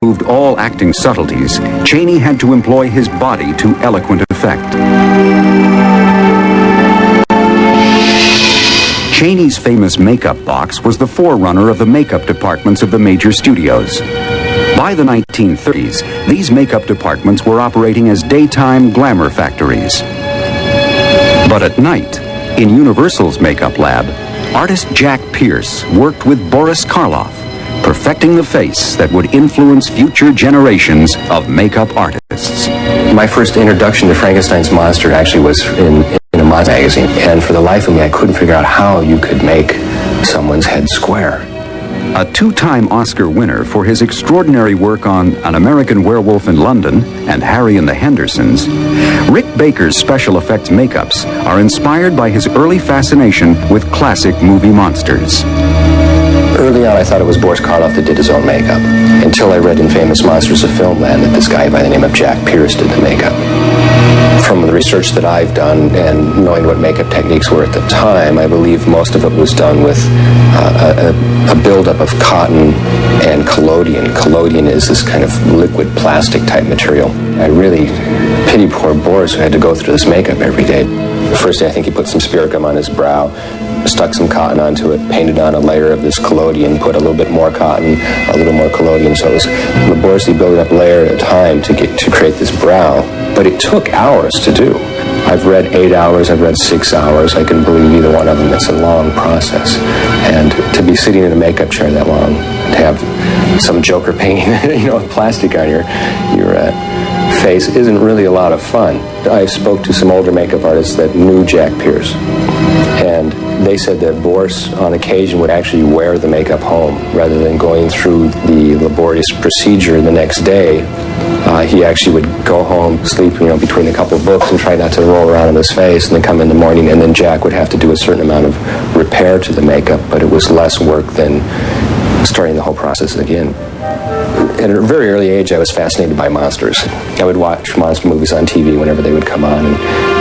removed all acting subtleties, Chaney had to employ his body to eloquent effect. Chaney's famous makeup box was the forerunner of the makeup departments of the major studios. By the 1930s, these makeup departments were operating as daytime glamour factories. But at night, in Universal's makeup lab, artist Jack Pierce worked with Boris Karloff, perfecting the face that would influence future generations of makeup artists. My first introduction to Frankenstein's monster actually was in a monster magazine, and for the life of me, I couldn't figure out how you could make someone's head square. A two-time Oscar winner for his extraordinary work on An American Werewolf in London and Harry and the Hendersons, Rick Baker's special effects makeups are inspired by his early fascination with classic movie monsters. Early on, I thought it was Boris Karloff that did his own makeup, until I read in Famous Monsters of Filmland that this guy by the name of Jack Pierce did the makeup. From the research that I've done and knowing what makeup techniques were at the time, I believe most of it was done with a buildup of cotton and collodion. Collodion is this kind of liquid plastic type material. I really pity poor Boris who had to go through this makeup every day. The first day I think he put some spirit gum on his brow, stuck some cotton onto it, painted on a layer of this collodion, put a little bit more cotton, a little more collodion, so it was laboriously building up layer at a time to create this brow. But it took hours to do. I've read 8 hours, I've read 6 hours. I can believe either one of them. It's a long process. And to be sitting in a makeup chair that long, to have some joker painting, plastic on your face isn't really a lot of fun. I spoke to some older makeup artists that knew Jack Pierce, and they said that Boris on occasion would actually wear the makeup home rather than going through the laborious procedure the next day. He actually would go home, sleep, between a couple of books and try not to roll around on his face, and then come in the morning, and then Jack would have to do a certain amount of repair to the makeup, but it was less work than starting the whole process again. At a very early age, I was fascinated by monsters. I would watch monster movies on TV whenever they would come on,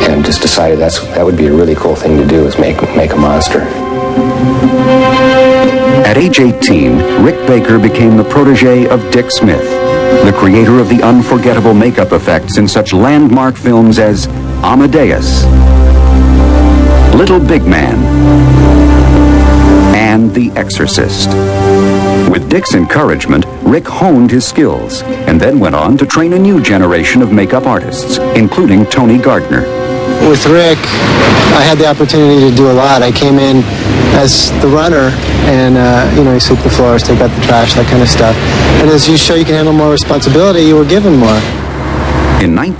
and just decided that would be a really cool thing to do, is make a monster. At age 18, Rick Baker became the protege of Dick Smith, the creator of the unforgettable makeup effects in such landmark films as Amadeus, Little Big Man, and The Exorcist. With Dick's encouragement, Rick honed his skills and then went on to train a new generation of makeup artists, including Tony Gardner. With Rick, I had the opportunity to do a lot. I came in as the runner, and you sweep the floors, take out the trash, that kind of stuff. And as you show you can handle more responsibility, you were given more. In